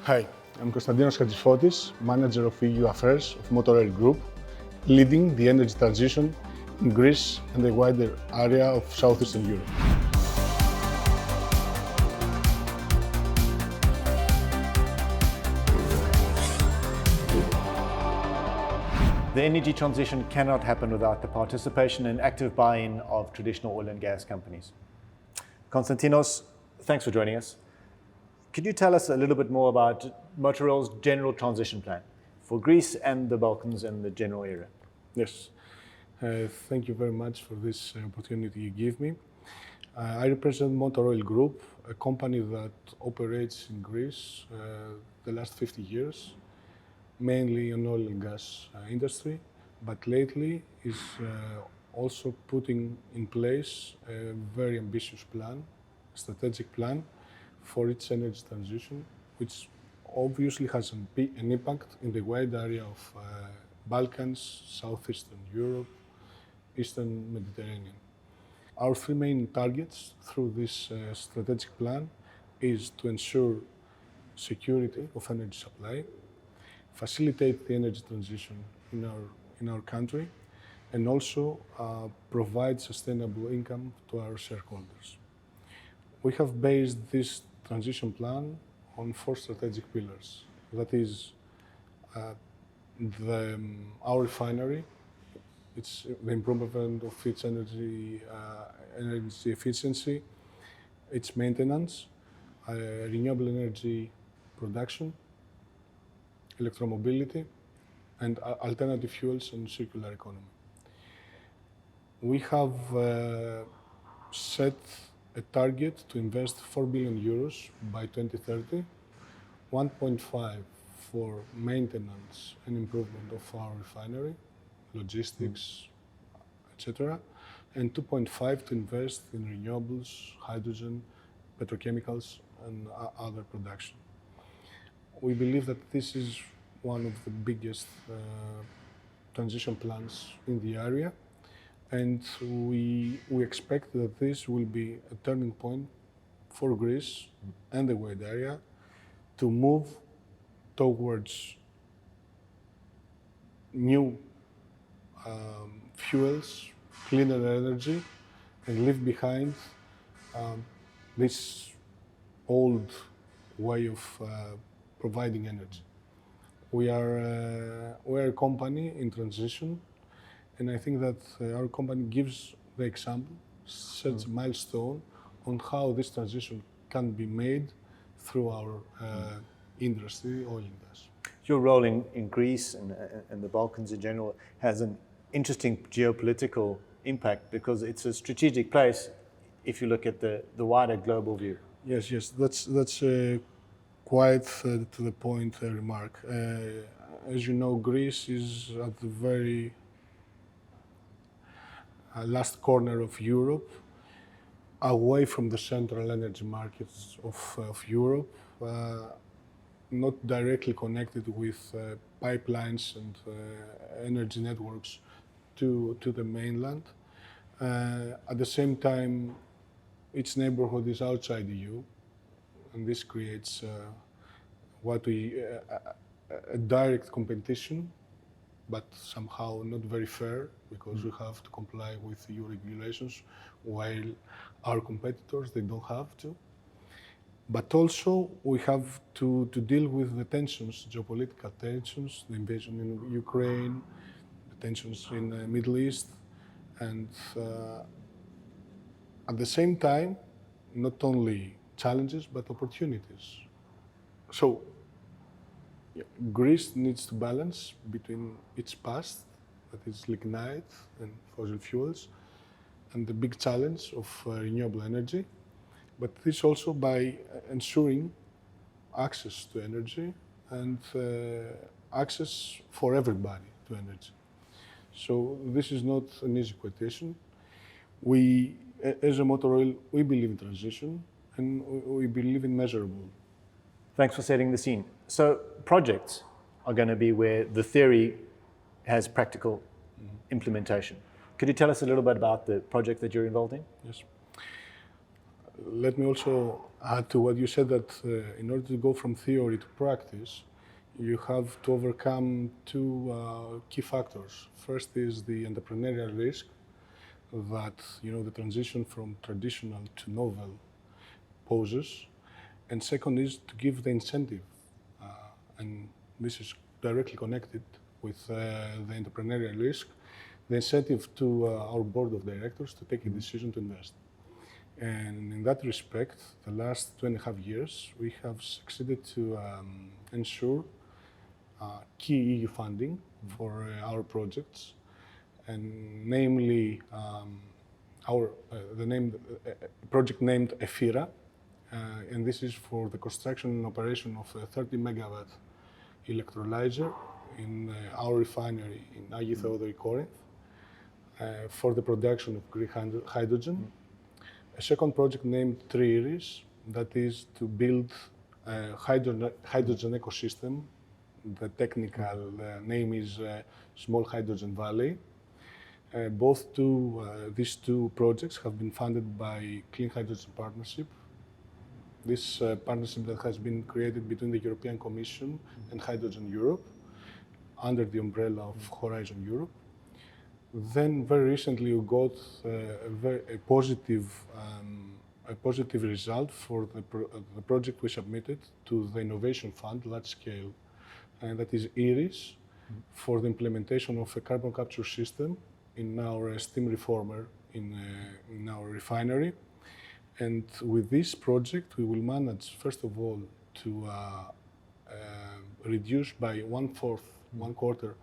Hi, I'm Konstantinos Chatzifotis, Manager of EU Affairs of Motor Oil Group, leading the energy transition in Greece and the wider area of Southeastern Europe. The energy transition cannot happen without the participation and active buy-in of traditional oil and gas companies. Konstantinos, thanks for joining us. Could you tell us a little bit more about Motor Oil's general transition plan for Greece and the Balkans and the general area? Yes, thank you very much for this opportunity you give me. I represent Motor Oil Group, a company that operates in Greece the last 50 years, mainly on oil and gas industry, but lately is also putting in place a very ambitious plan, strategic plan for its energy transition, which obviously has an impact in the wide area of Balkans, Southeastern Europe, Eastern Mediterranean. Our three main targets through this strategic plan is to ensure security of energy supply, facilitate the energy transition in our country, and also provide sustainable income to our shareholders. We have based this transition plan on four strategic pillars. That is our refinery, it's the improvement of its energy efficiency, its maintenance, renewable energy production, electromobility, and alternative fuels and circular economy. We have set a target to invest 4 billion euros by 2030, 1.5 for maintenance and improvement of our refinery, logistics, etc., and 2.5 to invest in renewables, hydrogen, petrochemicals, and other production. We believe that this is one of the biggest transition plans in the area, and we expect that this will be a turning point for Greece and the wide area to move towards new fuels, cleaner energy, and leave behind this old way of providing energy. We are a company in transition, and I think that our company gives the example, sets a milestone on how this transition can be made through our industry, oil and gas. Your role in Greece and the Balkans in general has an interesting geopolitical impact because it's a strategic place if you look at the wider global view. Yes, that's quite to the point remark. As you know, Greece is at the very last corner of Europe, away from the central energy markets of Europe, not directly connected with pipelines and energy networks to the mainland. At the same time, its neighborhood is outside the EU, and this creates a direct competition, but somehow not very fair, because we have to comply with EU regulations, while our competitors, they don't have to. But also, we have to deal with the tensions, geopolitical tensions, the invasion in Ukraine, the tensions in the Middle East, and at the same time, not only challenges, but opportunities. So, Greece needs to balance between its past, that is lignite and fossil fuels, and the big challenge of renewable energy, but this also by ensuring access to energy and access for everybody to energy. So this is not an easy equation. We, as a Motor Oil, we believe in transition and we believe in measurable. Thanks for setting the scene. So projects are going to be where the theory has practical implementation. Could you tell us a little bit about the project that you're involved in? Yes. Let me also Add to what you said that in order to go from theory to practice, you have to overcome two key factors. First is the entrepreneurial risk that the transition from traditional to novel poses, and second is to give the incentive, and this is directly connected with the entrepreneurial risk, the incentive to our board of directors to take a decision to invest. And in that respect, the last 2.5 years, we have succeeded to ensure key EU funding for our projects, and namely the project named EFIRA, and this is for the construction and operation of a 30 megawatt electrolyzer in our refinery in Agioi Theodori, Corinth, for the production of green hydrogen. A second project named Triiris, that is to build a hydrogen ecosystem. The technical name is Small Hydrogen Valley. These two projects have been funded by Clean Hydrogen Partnership. This partnership that has been created between the European Commission and Hydrogen Europe under the umbrella of Horizon Europe. Then very recently we got a positive result for the project we submitted to the Innovation Fund, large scale, and that is IRIS, for the implementation of a carbon capture system in our steam reformer in our refinery. And with this project, we will manage, first of all, to reduce by one quarter,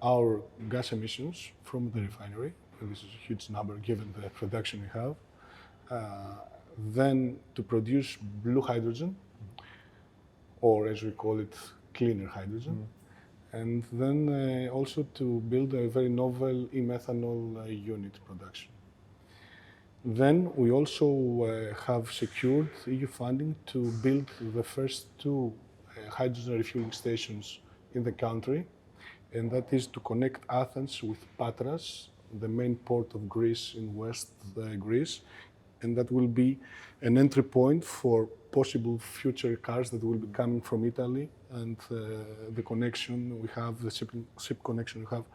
our gas emissions from the refinery. And this is a huge number given the production we have. Then to produce blue hydrogen, or as we call it, cleaner hydrogen. And then also to build a very novel e-methanol unit production. Then we also have secured EU funding to build the first two hydrogen refueling stations in the country, and that is to connect Athens with Patras, the main port of Greece in West Greece, and that will be an entry point for possible future cars that will be coming from Italy, and the connection we have, the ship connection we have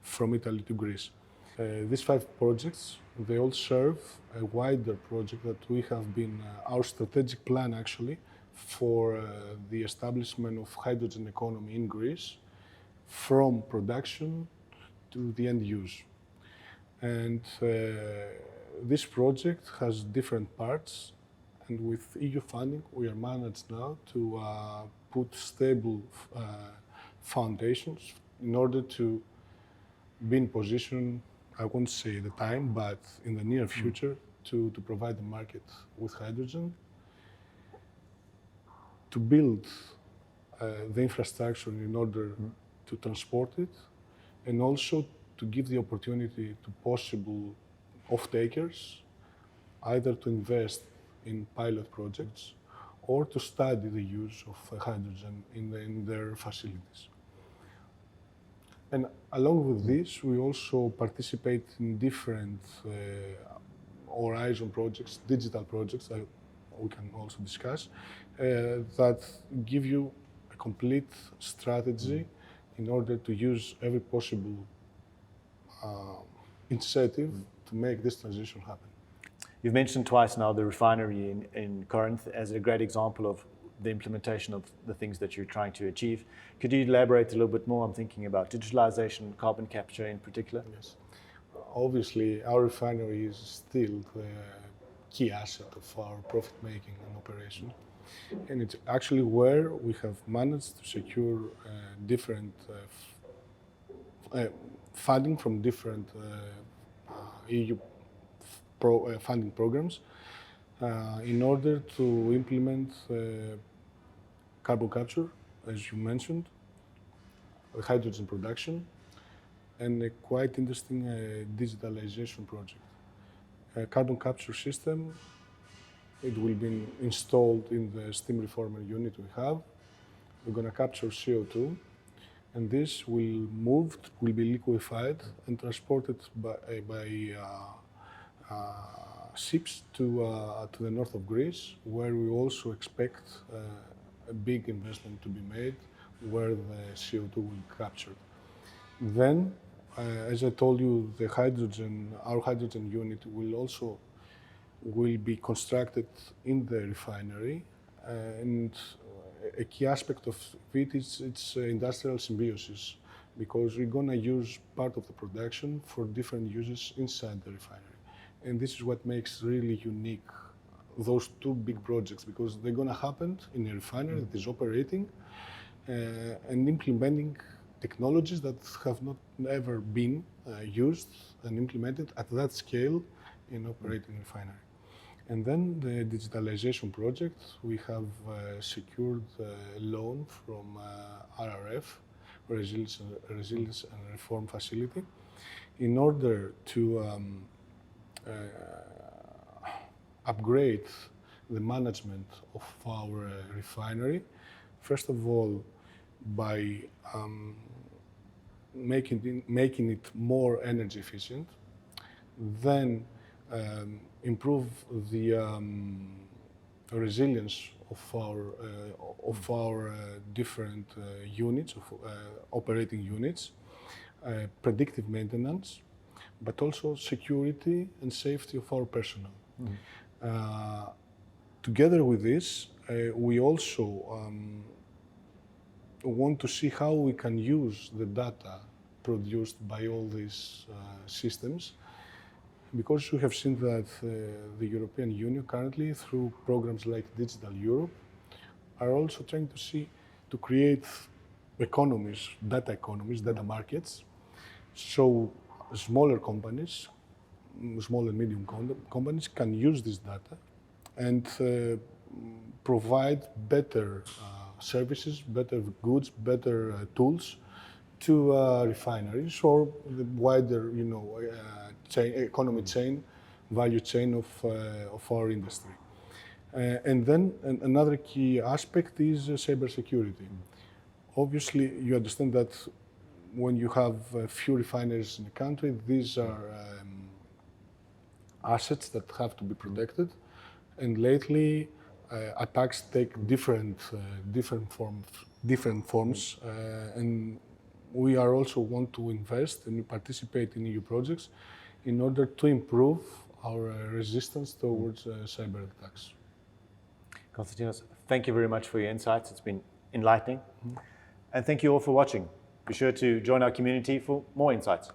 from Italy to Greece. These 5 projects, they all serve a wider project that we have been, our strategic plan actually, for the establishment of hydrogen economy in Greece, from production to the end use. And this project has different parts, and with EU funding, we are managed now to put stable foundations in order to be in position, I won't say the time, but in the near future, to provide the market with hydrogen, to build the infrastructure in order to transport it, and also to give the opportunity to possible off-takers either to invest in pilot projects or to study the use of hydrogen in their facilities. And along with this, we also participate in different Horizon projects, digital projects that we can also discuss, that give you a complete strategy in order to use every possible incentive to make this transition happen. You've mentioned twice now the refinery in Corinth as a great example of the implementation of the things that you're trying to achieve. Could you elaborate a little bit more? I'm thinking about digitalization, carbon capture in particular. Yes. Obviously, our refinery is still the key asset of our profit-making and operation. And it's actually where we have managed to secure different funding from different EU funding programs in order to implement carbon capture, as you mentioned, hydrogen production, and a quite interesting digitalization project. A carbon capture system, it will be installed in the steam reformer unit we have. We're going to capture CO2, and this will be liquefied and transported by ships to the north of Greece, where we also expect a big investment to be made, where the CO2 will be captured. Then, as I told you, our hydrogen unit will be constructed in the refinery, and a key aspect of it is its industrial symbiosis, because we're going to use part of the production for different uses inside the refinery. And this is what makes really unique those two big projects, because they're going to happen in a refinery that is operating and implementing technologies that have not ever been used and implemented at that scale in operating refinery. And then the digitalization project, we have secured a loan from RRF, Resilience and Reform Facility, in order to upgrade the management of our refinery. First of all, by making it more energy efficient, then improve the resilience of our different units, operating units, predictive maintenance, but also security and safety of our personnel. Together with this, we also want to see how we can use the data produced by all these systems, because we have seen that the European Union currently, through programs like Digital Europe, are also trying to create data markets, so smaller companies, small and medium companies can use this data and provide better services, better goods, better tools to refineries or the wider, value chain of our industry. And then another key aspect is cybersecurity. Obviously, you understand that when you have few refineries in a country, these are assets that have to be protected. And lately, attacks take different forms, and we are also want to invest and participate in EU projects in order to improve our resistance towards cyber attacks. Konstantinos, thank you very much for your insights. It's been enlightening. And thank you all for watching. Be sure to join our community for more insights.